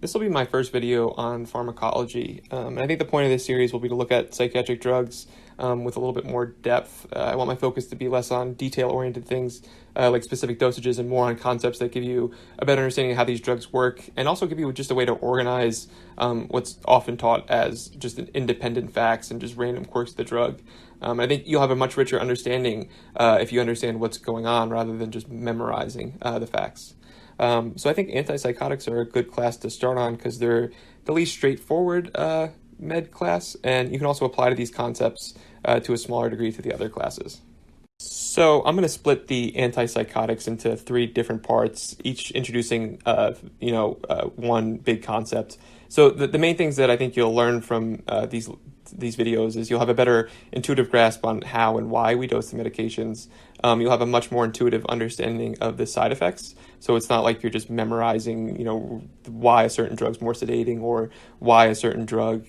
This will be my first video on pharmacology, and I think the point of this series will be to look at psychiatric drugs with a little bit more depth. I want my focus to be less on detail-oriented things like specific dosages and more on concepts that give you a better understanding of how these drugs work, and also give you just a way to organize what's often taught as just independent facts and just random quirks of the drug. I think you'll have a much richer understanding if you understand what's going on rather than just memorizing the facts. So I think antipsychotics are a good class to start on because they're the least straightforward med class, and you can also apply to these concepts to a smaller degree to the other classes. So I'm going to split the antipsychotics into three different parts, each introducing one big concept. So the main things that I think you'll learn from these videos is you'll have a better intuitive grasp on how and why we dose the medications. You'll have a much more intuitive understanding of the side effects. So it's not like you're just memorizing, why a certain drug's more sedating or why a certain drug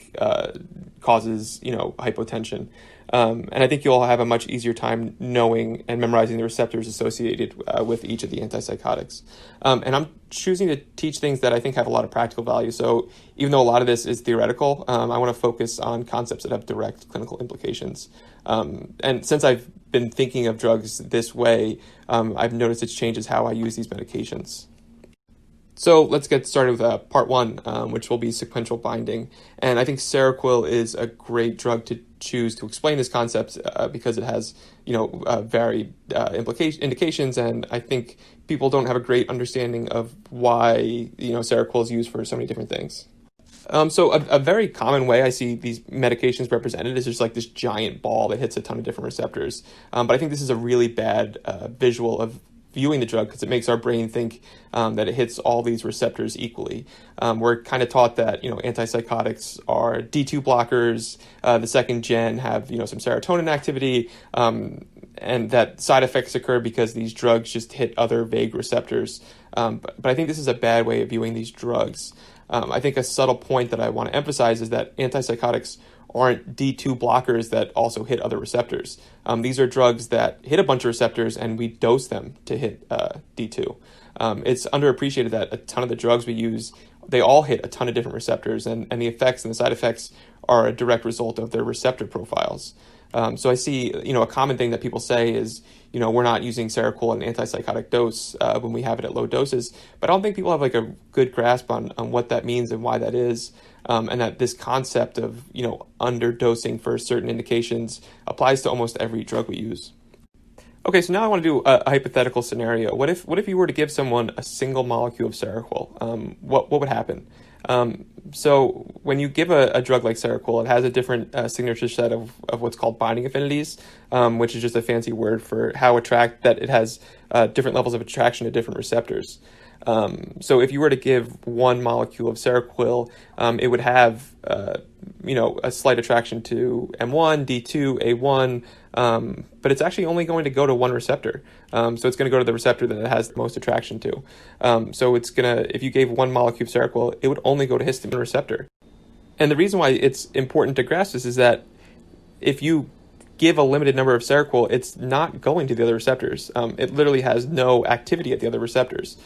causes, hypotension. And I think you'll have a much easier time knowing and memorizing the receptors associated with each of the antipsychotics. And I'm choosing to teach things that I think have a lot of practical value. So even though a lot of this is theoretical, I want to focus on concepts that have direct clinical implications. And since I've been thinking of drugs this way, I've noticed it changes how I use these medications. So let's get started with part one, which will be sequential binding. And I think seroquel is a great drug to choose to explain this concept because it has, varied indications, and I think people don't have a great understanding of why, seroquel is used for so many different things. So a very common way I see these medications represented is just like this giant ball that hits a ton of different receptors. But I think this is a really bad visual of viewing the drug because it makes our brain think that it hits all these receptors equally. We're kind of taught that, antipsychotics are D2 blockers, the second gen have, some serotonin activity, and that side effects occur because these drugs just hit other vague receptors. But I think this is a bad way of viewing these drugs. I think a subtle point that I want to emphasize is that antipsychotics aren't D2 blockers that also hit other receptors. These are drugs that hit a bunch of receptors and we dose them to hit D2. It's underappreciated that a ton of the drugs we use, they all hit a ton of different receptors, and the effects and the side effects are a direct result of their receptor profiles. So I see, a common thing that people say is, we're not using seroquel in antipsychotic dose when we have it at low doses. But I don't think people have like a good grasp on what that means and why that is. And that this concept of, underdosing for certain indications applies to almost every drug we use. Okay, so now I want to do a hypothetical scenario. What if you were to give someone a single molecule of seroquel? What would happen? So when you give a drug like seroquel, it has a different signature set of what's called binding affinities, which is just a fancy word for how it has different levels of attraction to different receptors. So if you were to give one molecule of seroquel, it would have, a slight attraction to M1, D2, A1, but it's actually only going to go to one receptor. So it's going to go to the receptor that it has the most attraction to. So if you gave one molecule of seroquel, it would only go to histamine receptor. And the reason why it's important to grasp this is that if you give a limited number of seroquel, it's not going to the other receptors. It literally has no activity at the other receptors.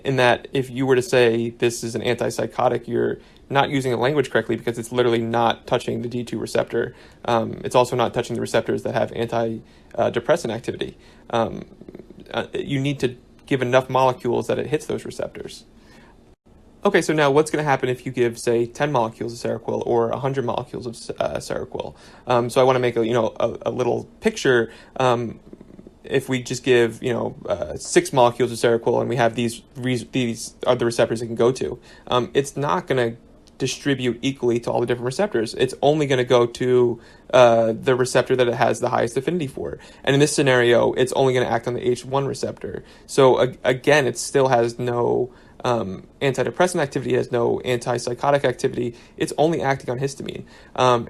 In that, if you were to say this is an antipsychotic, you're not using the language correctly because it's literally not touching the D2 receptor. It's also not touching the receptors that have antidepressant activity. You need to give enough molecules that it hits those receptors. Okay, so now what's going to happen if you give, say, 10 molecules of seroquel or 100 molecules of seroquel? So I want to make a little picture. If we just give 6 molecules of seroquel and we have these are the receptors it can go to, it's not going to distribute equally to all the different receptors. It's only going to go to the receptor that it has the highest affinity for. And in this scenario, it's only going to act on the H1 receptor. So again, it still has no antidepressant activity, has no antipsychotic activity. It's only acting on histamine.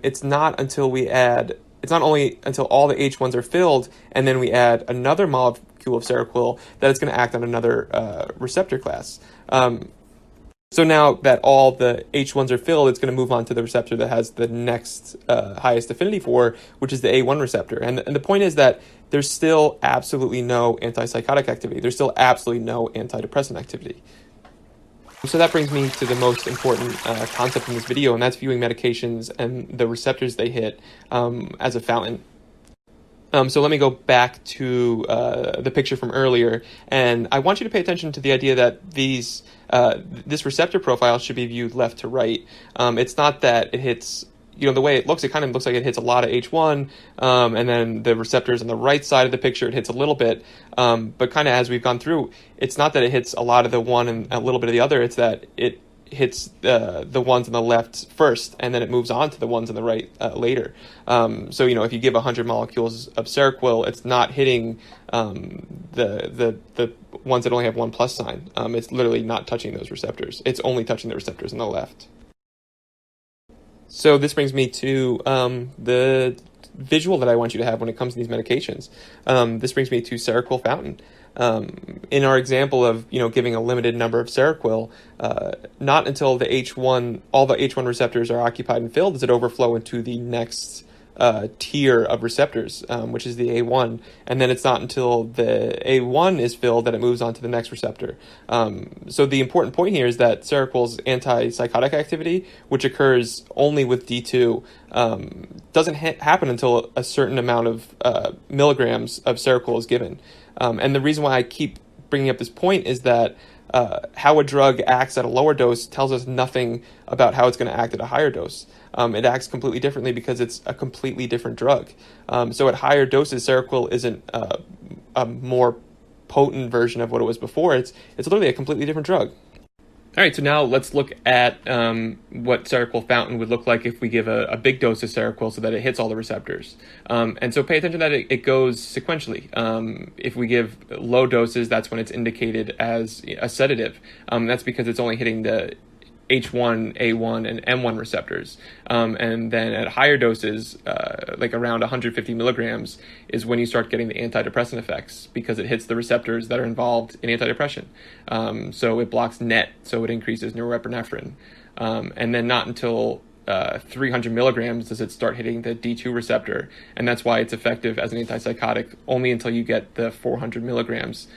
It's not only until all the H1s are filled and then we add another molecule of seroquel that it's going to act on another receptor class. So now that all the H1s are filled, it's going to move on to the receptor that has the next highest affinity for, which is the A1 receptor. And the point is that there's still absolutely no antipsychotic activity. There's still absolutely no antidepressant activity. So that brings me to the most important concept in this video, and that's viewing medications and the receptors they hit as a fountain. So let me go back to the picture from earlier, and I want you to pay attention to the idea that this receptor profile should be viewed left to right. It's not that it hits, the way it kind of looks like it hits a lot of H1, and then the receptors on the right side of the picture, it hits a little bit, but kind of as we've gone through, it's not that it hits a lot of the one and a little bit of the other, it's that it hits the ones on the left first, and then it moves on to the ones on the right later. So if you give 100 molecules of seroquel, it's not hitting the ones that only have 1 plus sign. It's literally not touching those receptors. It's only touching the receptors on the left. So this brings me to the visual that I want you to have when it comes to these medications. This brings me to seroquel fountain. In our example of giving a limited number of seroquel, not until all the H1 receptors are occupied and filled does it overflow into the next tier of receptors, which is the A1, and then it's not until the A1 is filled that it moves on to the next receptor. So the important point here is that seroquel's anti-psychotic activity, which occurs only with D2, doesn't happen until a certain amount of milligrams of seroquel is given. And the reason why I keep bringing up this point is that how a drug acts at a lower dose tells us nothing about how it's going to act at a higher dose. It acts completely differently because it's a completely different drug. So at higher doses, seroquel isn't a more potent version of what it was before. It's literally a completely different drug. All right, so now let's look at what seroquel fountain would look like if we give a big dose of seroquel so that it hits all the receptors. And so pay attention that it goes sequentially. If we give low doses, that's when it's indicated as a sedative. That's because it's only hitting the H1, A1, and M1 receptors. And then at higher doses, like around 150 milligrams, is when you start getting the antidepressant effects because it hits the receptors that are involved in antidepressant. So it blocks NET, so it increases norepinephrine. And then not until 300 milligrams does it start hitting the D2 receptor, and that's why it's effective as an antipsychotic only until you get the 400 milligrams,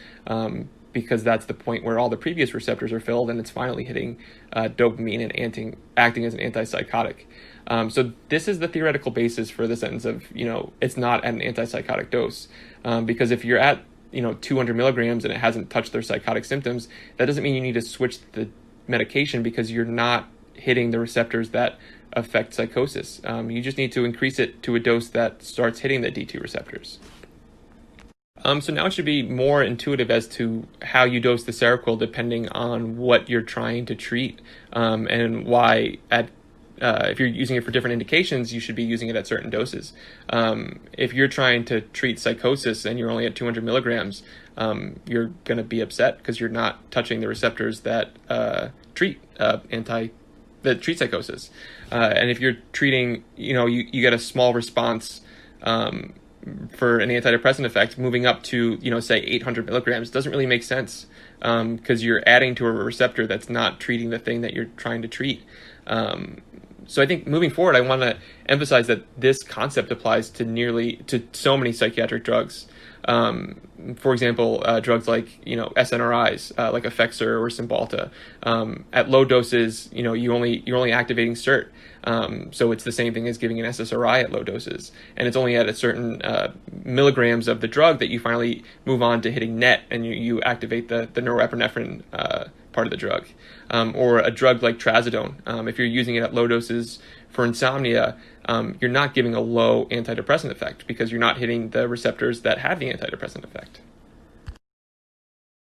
because that's the point where all the previous receptors are filled and it's finally hitting dopamine and acting as an antipsychotic. So this is the theoretical basis for the sentence of, it's not at an antipsychotic dose, because if you're at 200 milligrams and it hasn't touched their psychotic symptoms, that doesn't mean you need to switch the medication because you're not hitting the receptors that affect psychosis. You just need to increase it to a dose that starts hitting the D2 receptors. So now it should be more intuitive as to how you dose the seroquel depending on what you're trying to treat, and why if you're using it for different indications, you should be using it at certain doses. If you're trying to treat psychosis and you're only at 200 milligrams, you're going to be upset because you're not touching the receptors that treat psychosis. And if you're treating, you get a small response for an antidepressant effect, moving up to, say 800 milligrams doesn't really make sense, because you're adding to a receptor that's not treating the thing that you're trying to treat. So I think moving forward, I want to emphasize that this concept applies to so many psychiatric drugs. For example, drugs like, SNRIs, like Effexor or Cymbalta. At low doses, you're only activating SERT. So it's the same thing as giving an SSRI at low doses. And it's only at a certain milligrams of the drug that you finally move on to hitting NET and you activate the norepinephrine part of the drug. Or a drug like trazodone, if you're using it at low doses for insomnia, you're not giving a low antidepressant effect because you're not hitting the receptors that have the antidepressant effect.